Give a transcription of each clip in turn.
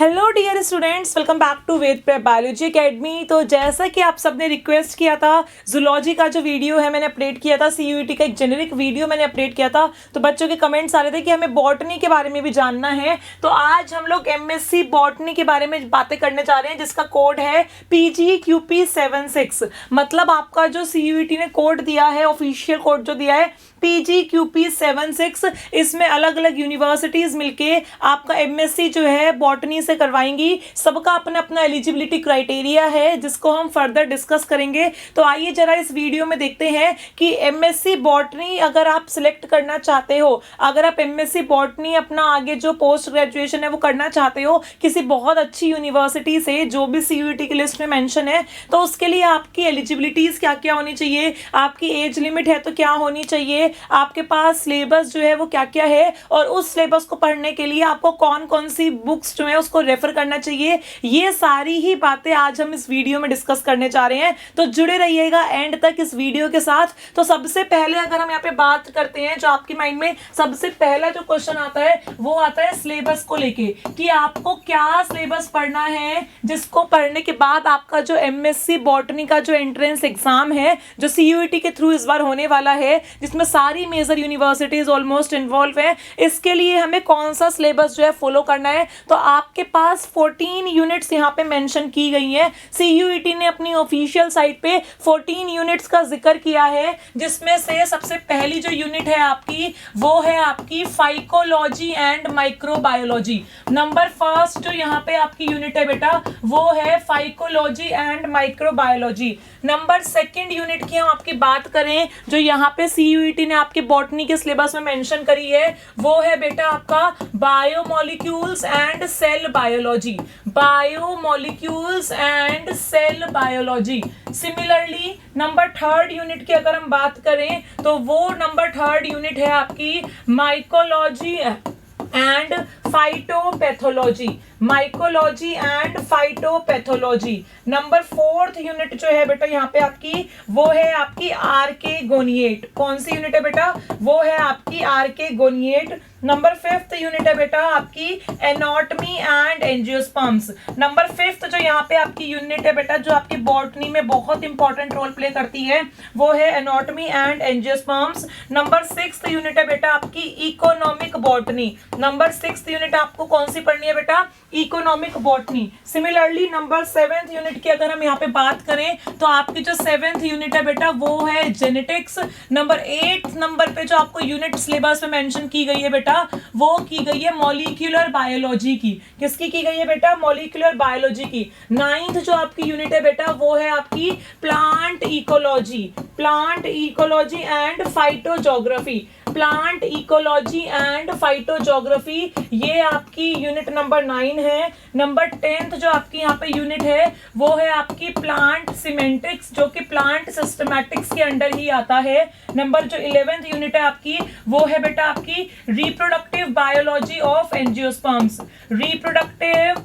Hello dear students, welcome back to Ved prep biology academy. तो जैसा कि आप सबने रिक्वेस्ट किया था, जूलॉजी का जो वीडियो है मैंने अपडेट किया था, सीयूईटी का एक जेनेरिक वीडियो मैंने अपडेट किया था। तो बच्चों के कमेंट्स आ रहे थे कि हमें बॉटनी के बारे में भी जानना है। तो आज हम लोग एमएससी बॉटनी के बारे में बातें करने जा रहे हैं, जिसका कोड है PGQP76। मतलब आपका जो सीयूईटी ने कोड दिया है, ऑफिशियल कोड जो दिया है PGQP76, इसमें अलग अलग यूनिवर्सिटीज़ मिलके आपका एमएससी जो है बॉटनी से करवाएंगी। सबका अपना अपना एलिजिबिलिटी क्राइटेरिया है, जिसको हम फर्दर डिस्कस करेंगे। तो आइए जरा इस वीडियो में देखते हैं कि एमएससी बॉटनी अगर आप सिलेक्ट करना चाहते हो, अगर आप एमएससी बॉटनी अपना आगे जो पोस्ट ग्रेजुएशन है वो करना चाहते हो किसी बहुत अच्छी यूनिवर्सिटी से, जो भी सीयूईटी की लिस्ट में मेंशन है, तो उसके लिए आपकी एलिजिबिलिटीज़ क्या क्या होनी चाहिए, आपकी एज लिमिट है तो क्या होनी चाहिए, आपके पास सिलेबस जो है वो क्या क्या है, और उस सिलेबस को पढ़ने के लिए आपको कौन कौन सी बुक्स जो है उसको रेफर करना चाहिए। ये सारी ही बातें आज हम इस वीडियो में डिस्कस करने जा रहे हैं। तो जुड़े रहिएगा एंड तक इस वीडियो के साथ। तो सबसे पहले अगर हम यहाँ पे बात करते हैं, जो आपकी माइंड में सबसे पहला जो क्वेश्चन आता है वो आता है सिलेबस को लेके, कि आपको क्या सिलेबस पढ़ना है, जिसको पढ़ने के बाद आपका जो एमएससी बॉटनी का जो एंट्रेंस एग्जाम है, जो सीयूईटी के थ्रू इस बार होने वाला है, जिसमें सारी मेजर यूनिवर्सिटीज ऑलमोस्ट इन्वॉल्व है, इसके लिए हमें कौन सा सिलेबस जो है फॉलो करना है। तो आपके पास 14 यूनिट्स यहाँ पे मेंशन की गई हैं। सीयूईटी ने अपनी ऑफिशियल साइट पे 14 यूनिट्स का जिक्र किया है, जिसमें से सबसे पहली जो यूनिट है आपकी वो है आपकी phycology and microbiology. Number first जो यहाँ पे आपकी यूनिट है बेटा वो है phycology and microbiology. Number second unit की हम आपकी बात करें, जो यहाँ पे सीयूईटी ने आपके बॉटनी के सिलेबस में मेंशन करी है, वो है बेटा आपका biomolecules and cell biology. Biomolecules and cell biology. Similarly number third unit की अगर हम बात करें तो वो नंबर थर्ड यूनिट है आपकी mycology and phytopathology. Mycology and phytopathology. Number fourth unit जो है बेटा यहाँ पे आपकी वो है आपकी आर्केगोनिएट। कौन सी यूनिट है बेटा? वो है आपकी आर्केगोनिएट। नंबर फिफ्थ यूनिट है बेटा आपकी anatomy and angiosperms. Number fifth जो यहाँ पे आपकी यूनिट है बेटा, जो आपकी बॉटनी में बहुत इंपॉर्टेंट रोल प्ले करती है, वो है anatomy and angiosperms. Number sixth unit है बेटा आपकी economic botany. Number sixth unit आपको कौन सी पढ़नी है बेटा? Economic botany. Similarly number seventh unit की अगर हम यहाँ पे बात करें तो आपकी जो सेवेंथ यूनिट है बेटा वो है जेनेटिक्स। नंबर एट्थ नंबर पे जो आपको यूनिट सिलेबस में मेंशन की गई है बेटा, वो की गई है मॉलिक्यूलर बायोलॉजी की। किसकी की गई है बेटा? मॉलिक्यूलर बायोलॉजी की। नाइन्थ जो आपकी यूनिट है बेटा वो है आपकी plant ecology. Plant ecology and phytogeography. Plant ecology and phytogeography, ये आपकी यूनिट नंबर 9 है। नंबर 10th जो आपकी यहाँ पे यूनिट है वो है आपकी प्लांट सिमेंटिक्स, जो कि प्लांट सिस्टमैटिक्स के अंडर ही आता है। नंबर जो 11th यूनिट है आपकी वो है बेटा आपकी reproductive biology of angiosperms. Reproductive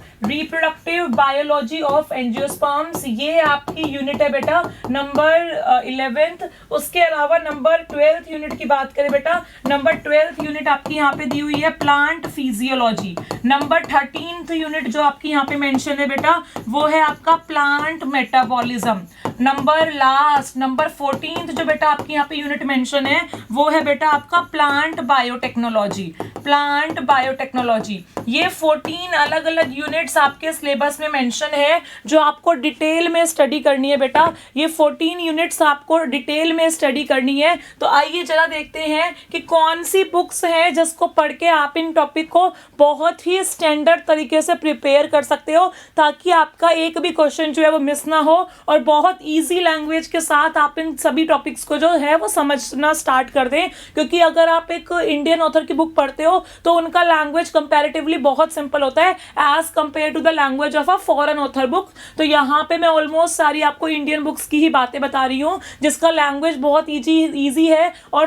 biology of angiosperms, ये आपकी यूनिट है बेटा नंबर 11th। उसके अलावा नंबर 12th यूनिट की बात करें बेटा, नंबर 12th यूनिट आपकी यहाँ पे दी हुई है plant physiology. Number 13th unit जो आपकी यहाँ पे मेंशन है बेटा वो है आपका plant metabolism. Number last number 14th जो बेटा आपकी यहाँ पे यूनिट मेंशन है वो है बेटा आपका प्लांट बायोटेक्नोलॉजी। Plant biotechnology. ये 14 अलग अलग यूनिट्स आपके सिलेबस में मेंशन है, जो आपको डिटेल में स्टडी करनी है बेटा। ये 14 यूनिट्स आपको डिटेल में स्टडी करनी है। तो आइए जरा देखते हैं कि कौन सी बुक्स हैं जिसको पढ़ के आप इन टॉपिक को बहुत ही स्टैंडर्ड तरीके से प्रिपेयर कर सकते हो, ताकि आपका एक भी क्वेश्चन जो है वो मिस ना हो, और बहुत ईजी लैंग्वेज के साथ आप इन सभी टॉपिक्स को जो है वो समझना स्टार्ट कर दें। क्योंकि अगर आप एक इंडियन ऑथर की बुक पढ़ते हो तो उनका लैंग्वेज कंपैरेटिवली बहुत सिंपल होता है as compared to the language of a foreign author book. तो यहाँ पे मैं ऑलमोस्ट सारी आपको इंडियन बुक्स की ही बातें बता रही हूँ, जिसका लैंग्वेज बहुत ईजी है और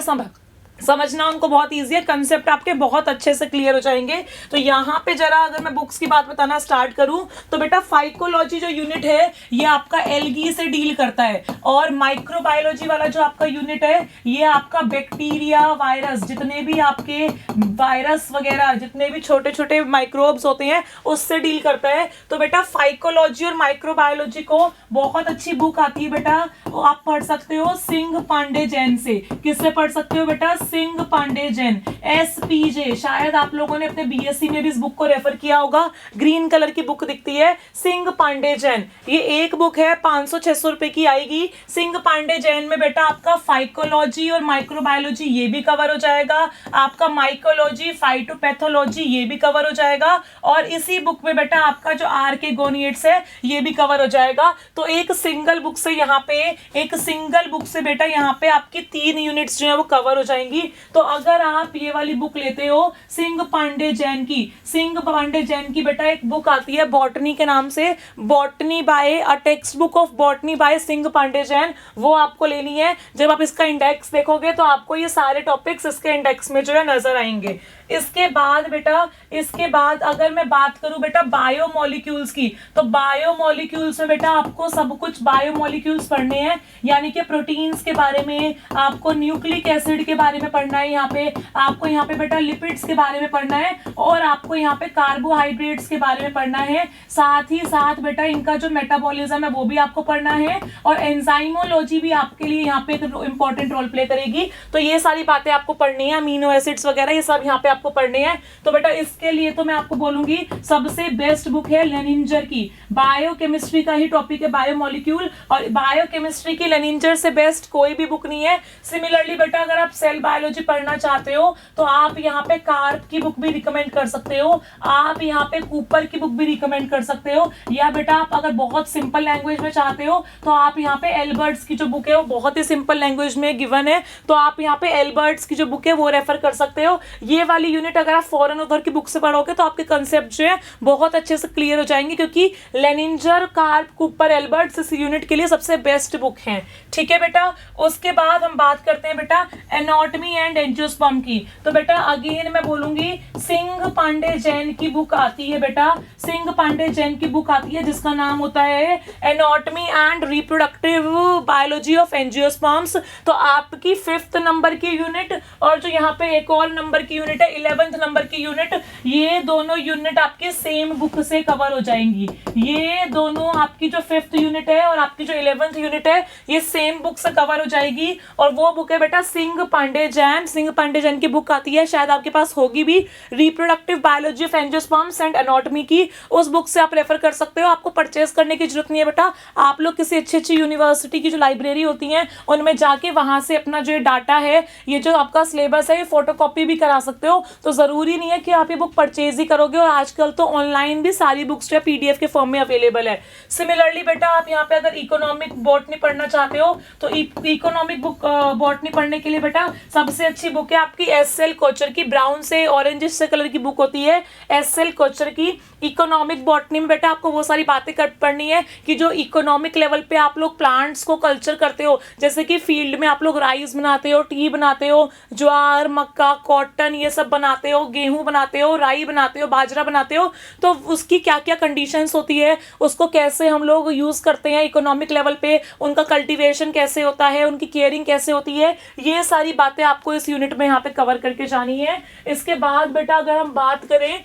समझना उनको बहुत ईजी है, कंसेप्ट आपके बहुत अच्छे से क्लियर हो जाएंगे। तो यहाँ पे जरा अगर मैं बुक्स की बात बताना स्टार्ट करूँ तो बेटा फाइकोलॉजी जो यूनिट है ये आपका एल्गी से डील करता है, और माइक्रोबायोलॉजी वाला जो आपका यूनिट है ये आपका बैक्टीरिया, वायरस, जितने भी आपके वायरस वगैरह, जितने भी छोटे छोटे माइक्रोब्स होते हैं उससे डील करता है। तो बेटा फाइकोलॉजी और माइक्रोबायोलॉजी को बहुत अच्छी बुक आती है बेटा, वो आप पढ़ सकते हो सिंह पांडे जैन से। किससे पढ़ सकते हो बेटा? सिंह पांडे जैन, SPJ। शायद आप लोगों ने अपने BSc में भी इस बुक को रेफर किया होगा, ग्रीन कलर की बुक दिखती है, सिंह पांडे जैन। ये एक बुक है, 500-600 रुपए की आएगी। सिंह पांडे जैन में बेटा आपका फाइकोलॉजी और माइक्रोबायोलॉजी ये भी कवर हो जाएगा, आपका माइकोलॉजी, फाइटोपैथोलॉजी ये भी कवर हो जाएगा, और इसी बुक में बेटा आपका जो RK गोनिएट्स है ये भी कवर हो जाएगा। तो एक सिंगल बुक से यहाँ पे, एक सिंगल बुक से बेटा यहाँ पे आपकी 3 यूनिट्स जो है वो कवर हो जाएंगी। तो अगर आप ये वाली बुक लेते हो सिंह पांडे जैन की, सिंह पांडे जैन की बेटा एक बुक आती है बॉटनी के नाम से, botany by a text book of botany by Singh Pandey Jain, वो आपको लेनी है। जब आप इसका इंडेक्स देखोगे तो आपको ये सारे टॉपिक्स इसके इंडेक्स में जो है नजर आएंगे। इसके बाद बेटा, इसके बाद अगर मैं बात करूं बेटा बायोमोलिक्यूल्स की, तो बायोमोलिक्यूल्स में बेटा आपको सब कुछ बायोमोलिक्यूल्स पढ़ने हैं, यानी कि प्रोटीन्स के बारे में, आपको न्यूक्लिक एसिड के बारे में पढ़ना है, यहाँ पे आपको यहाँ पे बेटा लिपिड्स के बारे में पढ़ना है, और आपको यहाँ पे कार्बोहाइड्रेट्स के बारे में पढ़ना है। साथ ही साथ बेटा इनका जो मेटाबॉलिज्म है वो भी आपको पढ़ना है, और एंजाइमोलॉजी भी आपके लिए यहाँ पे इंपॉर्टेंट रोल प्ले करेगी। तो ये सारी बातें आपको पढ़नी है, अमीनो एसिड्स वगैरह ये सब यहाँ पे आपको पढ़ने हैं। तो बेटा इसके लिए तो मैं आपको बोलूंगी सबसे बेस्ट बुक है लेनिंजर की, बायोकेमिस्ट्री का ही टॉपिक है बायोमोलिक्यूल, और बायोकेमिस्ट्री की लेनिंजर से बेस्ट कोई भी बुक नहीं है। सिमिलरली बेटा अगर आप सेल बायोलॉजी पढ़ना चाहते हो तो आप यहाँ पे कार्प की बुक भी रिकमेंड कर सकते हो, आप यहाँ पे कूपर की बुक भी रिकमेंड कर सकते हो, या बेटा आप अगर बहुत सिंपल लैंग्वेज में चाहते हो तो आप यहाँ पे एल्बर्ट्स की जो बुक है वो बहुत ही सिंपल लैंग्वेज में गिवन है, तो आप यहाँ पे एल्बर्ट्स की जो बुक है वो रेफर कर सकते हो। ये वाली यूनिट अगर आप फॉरेन ऑथर की बुक से पढ़ोगे तो आपके कंसेप्ट जो है बहुत अच्छे से क्लियर हो जाएंगे, क्योंकि लेनिंजर, कार्प, कूपर, एल्बर्ट्स इस यूनिट के लिए सबसे बेस्ट बुक हैं। ठीक है बेटा, उसके बाद हम बात करते हैं बेटा एनाटॉमी एंड एंजियोस्पर्म की। तो बेटा अगेन मैं बोलूंगी सिंह पांडे जैन की बुक आती है बेटा, सिंह पांडे जैन की बुक आती है जिसका नाम होता है anatomy and reproductive biology of angiosperms. तो आपकी 5th नंबर की यूनिट और जो यहाँ पे एक और नंबर की यूनिट है 11th नंबर की यूनिट, ये दोनों यूनिट आपके सेम बुक से कवर हो जाएंगी। ये दोनों आपकी जो 5th यूनिट है और आपकी जो 11th यूनिट है ये सेम बुक से कवर हो जाएगी, और वो बुक है बेटा सिंह पांडे जैन। सिंह पांडे जैन की बुक आती है, शायद आपके पास होगी भी, reproductive biology of angiosperms and anatomy की, उस बुक से आप रेफर कर सकते हो। आपको परचेज करने की जरूरत नहीं है बेटा, आप लोग किसी अच्छी यूनिवर्सिटी की जो लाइब्रेरी होती है उनमें जाके वहां से अपना जो डाटा है, ये जो आपका सिलेबस है, ये फोटोकॉपी भी करा सकते हो। तो जरूरी नहीं है कि आप ये बुक परचेज ही करोगे, और आजकल तो ऑनलाइन भी सारी बुक्स जो PDF के फॉर्म में अवेलेबल है। सिमिलरली बेटा आप यहाँ पे अगर इकोनॉमिक बॉटनी पढ़ना चाहते हो तो इकोनॉमिक बुक बॉटनी पढ़ने के लिए बेटा सबसे अच्छी बुक है आपकी SL कोचर की, ब्राउन से ऑरेंजिश से कलर की बुक होती है SL कोचर की। इकोनॉमिक बॉटनी में बेटा आपको वो सारी बातें पढ़नी है कि जो इकोनॉमिक लेवल पे आप लोग प्लांट्स को कल्चर करते हो, जैसे कि फील्ड में आप लोग राइस बनाते हो, टी बनाते हो, ज्वार, मक्का, कॉटन ये सब बनाते हो, गेहूं बनाते हो, राई बनाते हो, बाजरा बनाते हो, तो उसकी क्या क्या कंडीशंस होती है, उसको कैसे हम लोग यूज करते हैं इकोनॉमिक लेवल पे, उनका कल्टीवेशन कैसे होता है, उनकी केयरिंग कैसे होती है, ये सारी बातें आपको इस यूनिट में यहाँ पे कवर करके जानी है। इसके बाद बेटा अगर हम बात करें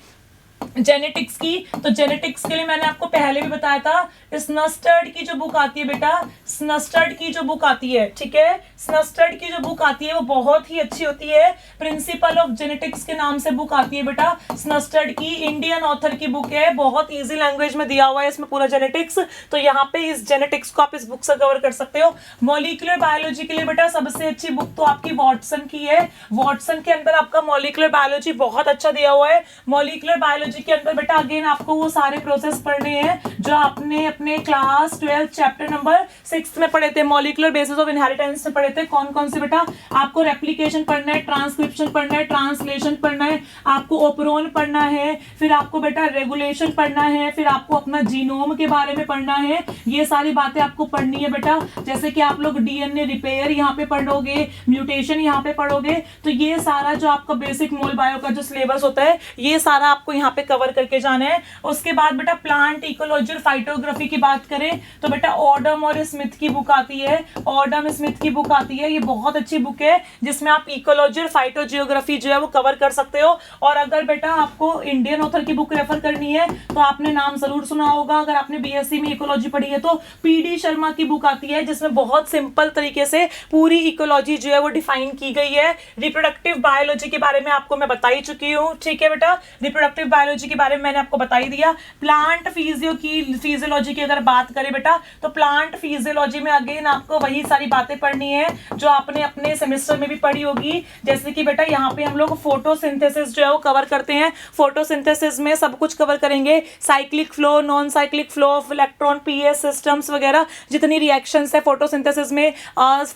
जेनेटिक्स की, तो जेनेटिक्स के लिए मैंने आपको पहले भी बताया था, स्नस्टर्ड की जो बुक आती है बेटा, स्नस्टर्ड की जो बुक आती है, ठीक है, स्नस्टर्ड की जो बुक आती है वो बहुत ही अच्छी होती है, प्रिंसिपल ऑफ जेनेटिक्स के नाम से बुक आती है बेटा स्नस्टर्ड की, इंडियन ऑथर की बुक है, बहुत इजी लैंग्वेज में दिया हुआ है इसमें पूरा जेनेटिक्स। तो यहाँ पे इस जेनेटिक्स को आप इस बुक से कवर कर सकते हो। मॉलिक्यूलर बायोलॉजी के लिए बेटा सबसे अच्छी बुक तो आपकी वॉटसन की है, वॉटसन के अंदर आपका मॉलिक्यूलर बायोलॉजी बहुत अच्छा दिया हुआ है। मॉलिक्यूलर बायोलॉजी के अंदर बेटा अगेन आपको वो सारे प्रोसेस पढ़ने हैं जो आपने अपने क्लास 12 चैप्टर नंबर 6 में पढ़े थे, मॉलिक्यूलर बेसिस ऑफ इनहेरिटेंस में पढ़े थे। कौन कौन से बेटा? आपको रेप्लिकेशन पढ़ना है, ट्रांसक्रिप्शन पढ़ना है, ट्रांसलेशन पढ़ना है, आपको ओपरोन पढ़ना है, फिर आपको बेटा रेगुलेशन पढ़ना है, फिर आपको अपना जीनोम के बारे में पढ़ना है। ये सारी बातें आपको पढ़नी है बेटा। जैसे कि आप लोग डीएनए रिपेयर यहाँ पे पढ़ोगे, म्यूटेशन यहाँ पे पढ़ोगे, तो ये सारा जो आपका बेसिक मोल बायो का जो सिलेबस होता है ये सारा आपको यहाँ पे कवर करके जाना है। उसके बाद बेटा प्लांट इकोलॉजी और फाइटोग्राफी की बात करें तो बेटा ऑडम और स्मिथ की बुक आती है, ऑडम स्मिथ की बुक आती है। ये बहुत अच्छी बुक है जिसमें आप इकोलॉजी और फाइटोजियोग्राफी जो है वो कवर कर सकते हो। और अगर बेटा आपको इंडियन ऑथर की बुक रेफर करनी है तो आपने नाम जरूर सुना होगा, अगर आपने बीएससी में इकोलॉजी पढ़ी है तो पीडी शर्मा की बुक आती है जिसमें बहुत सिंपल तरीके से पूरी इकोलॉजी जो है वो डिफाइन की गई है। रिप्रोडक्टिव बायोलॉजी के बारे में आपको मैं बता ही चुकी हूँ, ठीक है बेटा। रिप्रोडक्टिव बायोलॉजी के बारे में मैंने आपको बता ही दिया। प्लांट फिजियोलॉजी की अगर बात करें बेटा तो प्लांट फिजियोलॉजी में अगेन आपको वही सारी बातें पढ़नी है जो आपने अपने सेमेस्टर में भी पढ़ी होगी। जैसे कि बेटा यहाँ पे हम लोग फोटोसिंथेसिस जो है वो कवर करते हैं। फोटोसिंथेसिस में सब कुछ कवर करेंगे, cyclic flow, non cyclic flow of electron, PS systems वगैरह जितनी रिएक्शंस है फोटोसिंथेसिस में,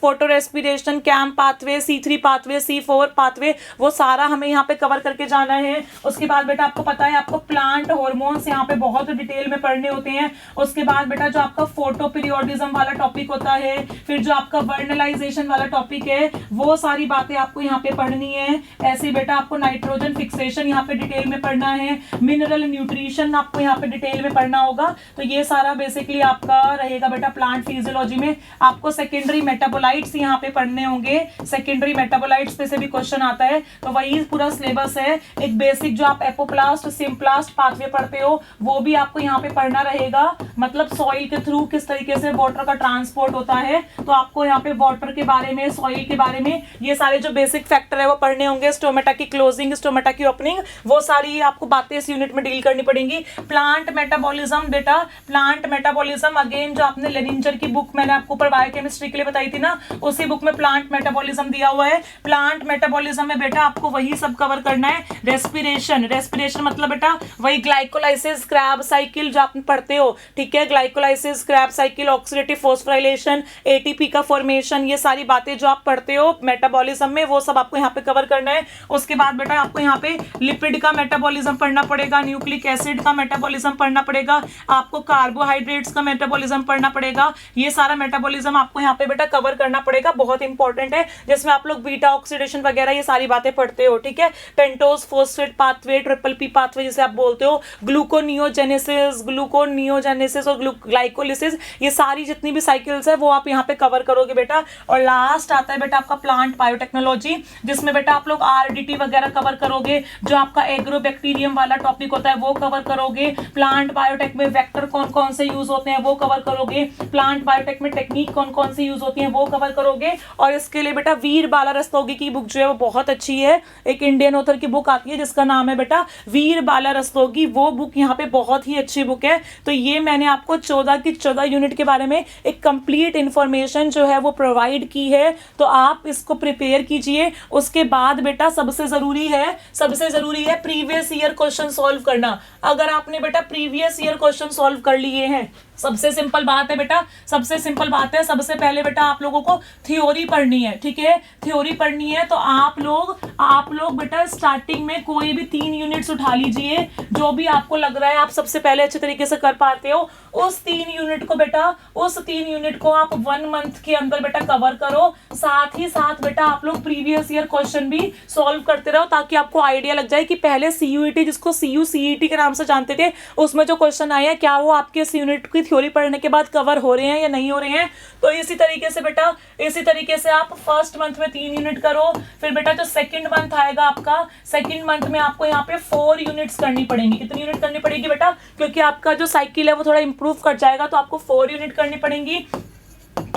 photo respiration, CAM pathway, C3 pathway, C4 pathway, वो सारा हमें यहाँ पे कवर करके जाना है। उसके बाद बेटा आपको पता है आपको प्लांट हार्मोन्स यहाँ पे बहुत डिटेल में पढ़ने होते हैं। उसके बाद बेटा जो आपका फोटो पीरियोडिज्म वाला टॉपिक होता है, फिर जो आपका वर्नलाइजेशन वाला टॉपिक है, वो सारी बातें आपको यहाँ पे पढ़नी है। ऐसे बेटा आपको नाइट्रोजन फिक्सेशन यहाँ पे डिटेल में पढ़ना है, मिनरल न्यूट्रिशन आपको यहाँ पे डिटेल में पढ़ना होगा। तो ये सारा बेसिकली आपका रहेगा बेटा प्लांट फिजियोलॉजी में। आपको सेकेंडरी मेटाबोलाइट्स यहाँ पे पढ़ने होंगे, सेकेंडरी मेटाबोलाइट्स पे से भी क्वेश्चन आता है, तो वही पूरा सिलेबस है। एक बेसिक जो आप एपोप्लास्ट सिम्प्लास्ट पाथवे पढ़ते हो वो भी आपको यहाँ पे पढ़ना रहेगा, मतलब सॉइल के थ्रू किस तरीके से वाटर का ट्रांसपोर्ट होता है, तो आपको यहाँ पे वाटर के बारे में, सॉइल के बारे में ये सारे जो बेसिक फैक्टर है वो पढ़ने होंगे। स्टोमेटा की क्लोजिंग, स्टोमेटा की ओपनिंग, वो सारी आपको बातें इस यूनिट में डील करनी पड़ेंगी। प्लांट मेटाबॉलिज्म बेटा, प्लांट मेटाबॉलिज्म अगेन जो आपने लेनिंजर की बुक मैंने आपको ऊपर बायोकेमिस्ट्री के लिए बताई थी ना, उसी बुक में प्लांट मेटाबॉलिज्म दिया हुआ है। प्लांट मेटाबॉलिज्म में बेटा आपको वही सब कवर करना है। रेस्पिरेशन, रेस्पिरेशन मतलब बेटा वही ग्लाइकोलाइसिस, क्रैब साइकिल जो आप पढ़ते हो, ठीक है, glycolysis, Krebs cycle, oxidative phosphorylation, ATP का फॉर्मेशन, ये सारी बातें जो आप पढ़ते हो मेटाबॉलिज्म में वो सब आपको यहाँ पे कवर करना है। उसके बाद बेटा आपको यहाँ पे लिपिड का मेटाबॉलिज्म पढ़ना पड़ेगा, न्यूक्लिक एसिड का मेटाबॉलिज्म पढ़ना पड़ेगा, आपको कार्बोहाइड्रेट्स का मेटाबॉलिज्म पढ़ना पड़ेगा। ये सारा मेटाबॉलिज्म आपको यहाँ पे बेटा कवर करना पड़ेगा, बहुत इंपॉर्टेंट है, जिसमें आप लोग बीटा ऑक्सीडेशन वगैरह ये सारी बातें पढ़ते हो, ठीक है। Pentose phosphate pathway, triple P pathway जिसे आप बोलते हो, ग्लूकोनियोजेनेसिस और ग्लाइकोलिसिस, ये सारी जितनी भी साइकिल्स है वो आप यहाँ पे कवर करोगे बेटा। और लास्ट आता है बेटा आपका प्लांट बायोटेक्नोलॉजी, जिसमें बेटा आप लोग आरडीटी वगैरह कवर करोगे, जो आपका एग्रोबैक्टीरियम वाला टॉपिक होता है वो कवर करोगे। प्लांट बायोटेक में वेक्टर कौन कौन से यूज होते हैं वो कवर करोगे। प्लांट बायोटेक में टेक्निक कौन कौन सी यूज होती है वो कवर करोगे। और इसके लिए बेटा वीर बाला रस्तोगी की बुक जो है वो बहुत अच्छी है, एक इंडियन ऑथर की बुक आती है जिसका नाम है बेटा वीर बाला रस्तोगी, वो बुक यहाँ पे बहुत ही अच्छी बुक है। तो ये मैंने आपको 14 की 14 यूनिट के बारे में एक कंप्लीट इंफॉर्मेशन जो है वो प्रोवाइड की है, तो आप इसको प्रिपेयर कीजिए। उसके बाद बेटा सबसे जरूरी है प्रीवियस ईयर क्वेश्चन सॉल्व करना। अगर आपने बेटा प्रीवियस ईयर क्वेश्चन सॉल्व कर लिए हैं, सबसे सिंपल बात है बेटा, सबसे सिंपल बात है, सबसे पहले बेटा आप लोगों को थ्योरी पढ़नी है, ठीक है, थ्योरी पढ़नी है। तो आप लोग बेटा स्टार्टिंग में कोई भी 3 यूनिट्स उठा लीजिए, जो भी आपको लग रहा है आप सबसे पहले अच्छे तरीके से कर पाते हो, उस 3 यूनिट को आप 1 मंथ के अंदर बेटा कवर करो। साथ ही साथ बेटा आप लोग प्रीवियस ईयर क्वेश्चन भी सॉल्व करते रहो, ताकि आपको आइडिया लग जाए कि पहले CUET, जिसको CUCET के नाम से जानते थे, उसमें जो क्वेश्चन आए हैं क्या वो आपके इस यूनिट की थ्योरी पढ़ने के बाद कवर हो रहे हैं या नहीं हो रहे हैं। तो इसी तरीके से आप फर्स्ट मंथ में 3 यूनिट करो। फिर बेटा जो सेकंड मंथ आएगा आपका, सेकंड मंथ में आपको यहाँ पे 4 यूनिट्स करनी पड़ेंगी। कितनी यूनिट करनी पड़ेगी बेटा, क्योंकि आपका जो साइकिल है वो थोड़ा इंप्रूव कर जाएगा, तो आपको 4 यूनिट करनी पड़ेंगी।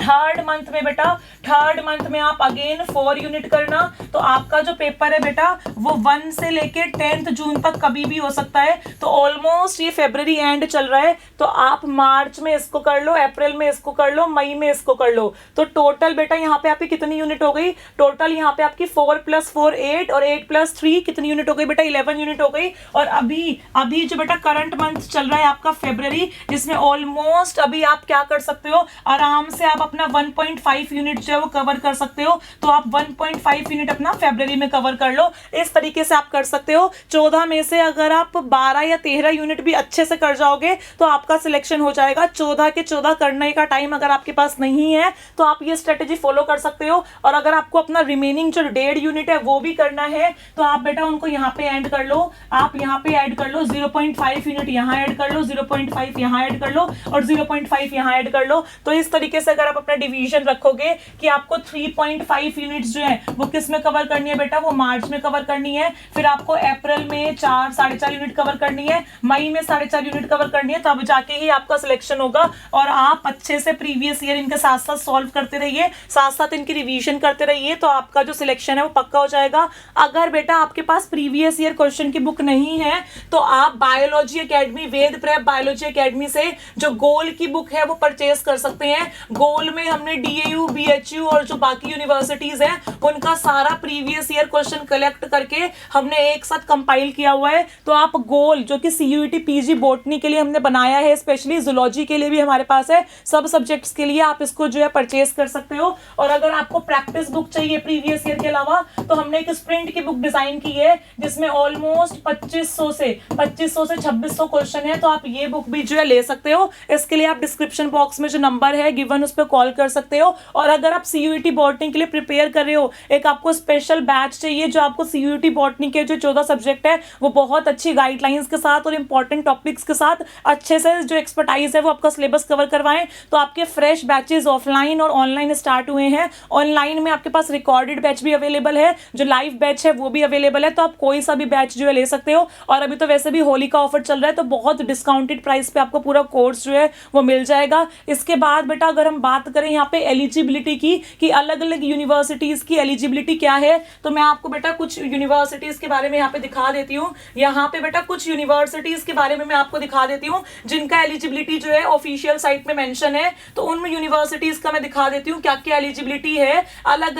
थर्ड मंथ में बेटा, थर्ड मंथ में आप अगेन 4 यूनिट करना। तो आपका जो पेपर है बेटा वो 1 से लेके 10th जून तक कभी भी हो सकता है। तो ऑलमोस्ट ये फरवरी एंड चल रहा है, तो आप मार्च में इसको कर लो, अप्रैल में इसको कर लो, मई में इसको कर लो। तो टोटल बेटा यहाँ पे आपकी कितनी यूनिट हो गई? टोटल यहाँ पे आपकी 4 + 4 8 और 8 + 3 कितनी यूनिट हो गई बेटा? 11 यूनिट हो गई। और अभी जो बेटा करंट मंथ चल रहा है आपका फरवरी, जिसमें ऑलमोस्ट अभी आप क्या कर सकते हो, आराम से आप अपना 1.5 यूनिट जो है वो कवर कर सकते हो। तो आप 1.5 यूनिट अपना फरवरी में कवर कर लो। इस तरीके से आप कर सकते हो। 14 में से अगर आप 12 या 13 यूनिट भी अच्छे से कर जाओगे तो आपका सिलेक्शन हो जाएगा। 14 के 14 करने का टाइम अगर आपके पास नहीं है तो आप ये स्ट्रेटेजी फॉलो कर सकते हो। और अगर आपको अपना रिमेनिंग जो 1.5 यूनिट है वो भी करना है तो आप बेटा उनको यहाँ पे ऐड कर लो। आप यहाँ पे ऐड कर लो, 0.5 यूनिट यहाँ ऐड कर लो, 0.5 यहाँ ऐड कर लो और 0.5 यहाँ ऐड कर लो। तो इस तरीके से अगर आप अपना डिवीजन रखोगे कि आपको 3.5 यूनिट्स जो है वो किस में कवर करनी है बेटा? वो मार्च में कवर करनी है। फिर आपको अप्रैल में 4-4.5 यूनिट कवर करनी है, मई में 4.5 यूनिट कवर करनी है, तब जाके ही आपका सिलेक्शन होगा। और आप अच्छे से प्रीवियस ईयर इनके साथ साथ सॉल्व करते रहिए, साथ साथ इनकी रिवीजन करते रहिए, तो आपका जो सिलेक्शन है वो पक्का हो जाएगा। अगर बेटा आपके पास प्रीवियस ईयर क्वेश्चन की बुक नहीं है तो आप बायोलॉजी एकेडमी, वेद प्रेप बायोलॉजी एकेडमी से जो गोल की बुक है वो परचेज कर सकते हैं। गोल में हमने DAU, BHU और जो बाकी यूनिवर्सिटीज हैं उनका सारा प्रीवियस ईयर क्वेश्चन कलेक्ट करके हमने एक साथ कंपाइल किया हुआ है। तो आप गोल जो कि CUET PG बॉटनी के लिए हमने बनाया है, स्पेशली जूलॉजी के लिए भी हमारे पास है, सब सब्जेक्ट्स के लिए आप इसको जो है परचेज कर सकते हो। और अगर आपको प्रैक्टिस बुक चाहिए प्रीवियस ईयर के अलावा तो हमने एक स्प्रिंट की बुक डिजाइन की है जिसमें ऑलमोस्ट 2500 से 2600 क्वेश्चन है। तो आप ये बुक भी जो है ले सकते हो। इसके लिए आप डिस्क्रिप्शन बॉक्स में जो नंबर है गिवन उस पर कॉल कर सकते हो। और अगर आप CUET बॉटनी के लिए प्रिपेयर कर रहे हो, एक आपको स्पेशल बैच चाहिए जो आपको CUET बॉटनी के जो 14 सब्जेक्ट है वो बहुत अच्छी गाइडलाइंस के साथ और इंपॉर्टेंट टॉपिक्स के साथ अच्छे से जो एक्सपर्टाइज है वो आपका सिलेबस कवर करवाएं, तो आपके फ्रेश बैचेस ऑफलाइन और ऑनलाइन स्टार्ट हुए हैं। ऑनलाइन में आपके पास रिकॉर्डेड बैच भी अवेलेबल है, जो लाइव बैच है वो भी अवेलेबल है। तो आप कोई सा भी बैच जो है ले सकते हो। और अभी तो वैसे भी होली का ऑफर चल रहा है तो बहुत डिस्काउंटेड प्राइस पे आपको पूरा कोर्स जो है वो मिल जाएगा। इसके बाद बेटा अगर हम बात करें यहाँ पे एलिजिबिलिटी की कि अलग अलग यूनिवर्सिटीज की एलिजिबिलिटी क्या है, तो मैं आपको बेटा कुछ यूनिवर्सिटीज के बारे में यहाँ पे दिखा देती हूँ। यहाँ पे बेटा कुछ यूनिवर्सिटीज के बारे में मैं आपको दिखा देती हूँ जिनका एलिजिबिलिटी जो है ऑफिशियल साइट में मेंशन है। तो उन यूनिवर्सिटीज का मैं दिखा देती हूँ क्या क्या एलिजिबिलिटी है अलग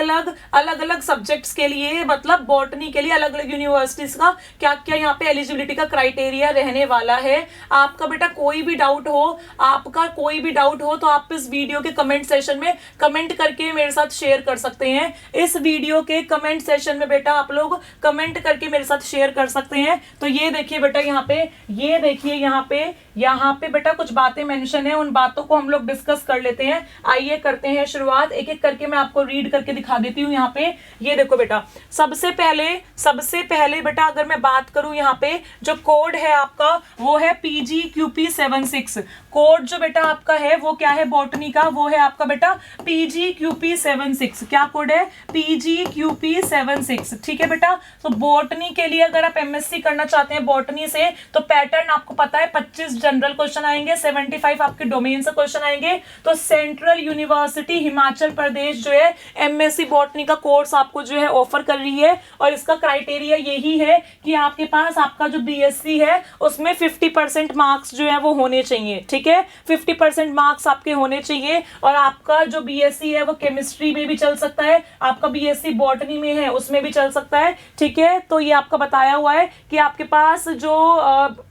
अलग सब्जेक्ट्स के लिए, मतलब बॉटनी के लिए अलग अलग यूनिवर्सिटीज का क्या क्या यहाँ पे एलिजिबिलिटी का क्राइटेरिया रहने वाला है। आपका बेटा कोई भी डाउट हो तो आप इस वीडियो के कमेंट सेशन में कमेंट करके मेरे साथ शेयर कर सकते हैं। इस वीडियो के कमेंट सेशन में बेटा आप लोग कमेंट करके मेरे साथ शेयर कर सकते हैं। तो ये देखिए बेटा यहाँ पे, ये देखिए यहाँ पे बेटा कुछ बातें मेंशन है, उन बातों को हम लोग डिस्कस कर लेते हैं। आइए करते हैं शुरुआत, एक एक करके मैं आपको रीड करके दिखा देती हूँ। यहाँ पे ये देखो बेटा, सबसे पहले बेटा अगर मैं बात करूं यहाँ पे जो कोड है आपका वो है PGQP76। कोड जो बेटा आपका है वो क्या है बॉटनी का, वो है आपका बेटा PGQP76। क्या कोड है? PGQP76। ठीक है बेटा। तो बॉटनी के लिए अगर आप MSc करना चाहते हैं बॉटनी से तो पैटर्न आपको पता है, 25 जनरल क्वेश्चन आएंगे, 75 आपके डोमेन से क्वेश्चन आएंगे। तो सेंट्रल यूनिवर्सिटी हिमाचल प्रदेश जो है MSc बॉटनी का कोर्स आपको जो है ऑफर कर रही है। और इसका क्राइटेरिया यही है कि आपके पास आपका जो BSc है उसमें 50% मार्क्स जो है वो होने चाहिए। ठीक है, 50% मार्क्स आपके होने चाहिए। और आपका जो BSc है वो केमिस्ट्री में भी चल सकता है, आपका BSc बॉटनी में है उसमें भी चल सकता है। ठीक है, तो ये आपका बताया हुआ है कि आपके पास जो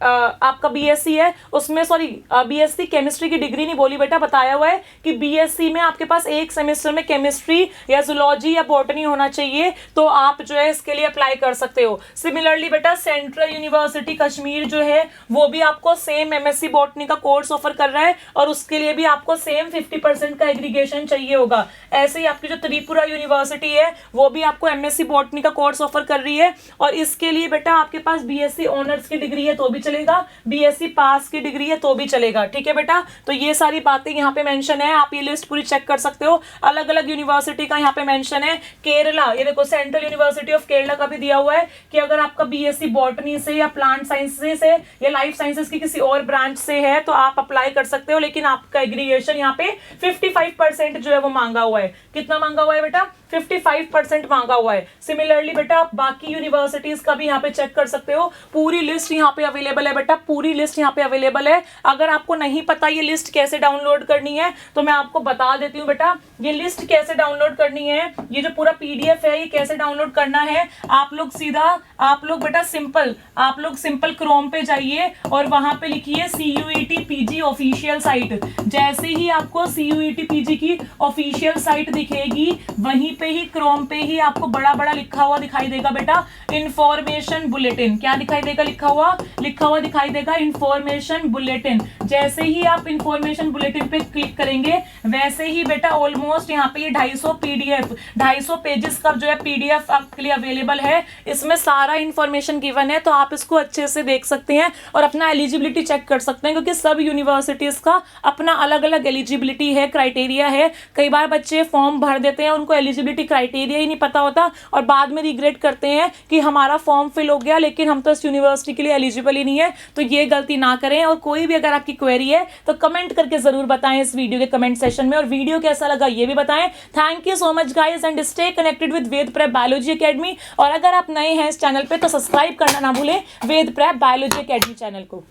आपका BSc है उसमें, BSc केमिस्ट्री की डिग्री नहीं बोली बेटा, बताया हुआ है कि BSc में आपके पास एक सेमेस्टर में केमिस्ट्री या जूलॉजी या बॉटनी होना चाहिए, तो आप जो है इसके लिए अप्लाई कर सकते हो। सिमिलरली बेटा सेंट्रल यूनिवर्सिटी कश्मीर जो है वो भी आपको सेम MSc बॉटनी का कोर्स ऑफर कर रहा है और उसके लिए भी आपको सेम 50% का एग्रीगेशन चाहिए होगा। ऐसे ही आपकी जो त्रिपुरा यूनिवर्सिटी है वो भी आपको MSc बॉटनी का कोर्स ऑफर कर रही है और इसके लिए बेटा आपके पास BSc ऑनर्स की डिग्री है तो भी चलेगा, BSc पास की डिग्री है तो भी चलेगा, ठीक है बेटा। तो ये सारी बातें यहाँ पे मेंशन है, आप ये लिस्ट पूरी चेक कर सकते हो। अलग अलग यूनिवर्सिटी का यहाँ पे मेंशन है। केरला, ये देखो सेंट्रल यूनिवर्सिटी ऑफ केरला का भी दिया हुआ है कि अगर आपका बीएससी बॉटनी से या प्लांट साइंसेस से या लाइफ साइंसेस की किसी और ब्रांच से है तो आप अप्लाई कर सकते हो, लेकिन आपका एग्रीगेशन यहाँ पे 55% जो है वो मांगा हुआ है। कितना मांगा हुआ है बेटा? 55% मांगा हुआ है। सिमिलरली बेटा आप बाकी यूनिवर्सिटीज का भी यहाँ पे चेक कर सकते हो। पूरी लिस्ट यहाँ पे अवेलेबल है बेटा, पूरी लिस्ट यहाँ पे अवेलेबल है। अगर आपको नहीं पता ये लिस्ट कैसे डाउनलोड करनी है तो मैं आपको बता देती हूँ बेटा, ये लिस्ट कैसे डाउनलोड करनी है। ये जो पूरा पीडीएफ है ये कैसे डाउनलोड करना है, आप लोग बेटा सिंपल क्रोम पे जाइए और वहां पे लिखिए CUET PG ऑफिशियल साइट। जैसे ही आपको CUET PG की ऑफिशियल साइट दिखेगी, वहीं पे ही क्रोम पे ही आपको बड़ा बड़ा लिखा हुआ दिखाई देगा बेटा, इंफॉर्मेशन बुलेटिन। क्या दिखाई देगा? लिखा हुआ दिखाई देगा इंफॉर्मेशन बुलेटिन। जैसे ही आप इंफॉर्मेशन बुलेटिन पे क्लिक करेंगे वैसे ही बेटा ऑलमोस्ट यहाँ पे ये 250 पेजेस का जो है पीडीएफ आपके लिए अवेलेबल है। इसमें सारा इंफॉर्मेशन गिवन है, तो आप इसको अच्छे से देख सकते हैं और अपना एलिजिबिलिटी चेक कर सकते हैं, क्योंकि सब यूनिवर्सिटीज का अपना अलग अलग एलिजिबिलिटी है, क्राइटेरिया है। कई बार बच्चे फॉर्म भर देते हैं, उनको एलिजिबिलिटी क्राइटेरिया ही नहीं पता होता और बाद में रिग्रेट करते हैं कि हमारा फॉर्म फिल हो गया लेकिन हम तो इस यूनिवर्सिटी के लिए एलिजिबल ही नहीं है। तो ये गलती ना करें। और कोई भी अगर आपकी क्वेरी है तो कमेंट करके जरूर बताएं इस वीडियो के कमेंट सेशन में, और वीडियो कैसा लगा ये भी बताएं। Thank you so much guys and stay connected with Ved prep biology academy. और अगर आप नए हैं इस चैनल पे तो सब्सक्राइब करना ना भूलें वेद प्रेप बायोलॉजी एकेडमी चैनल को।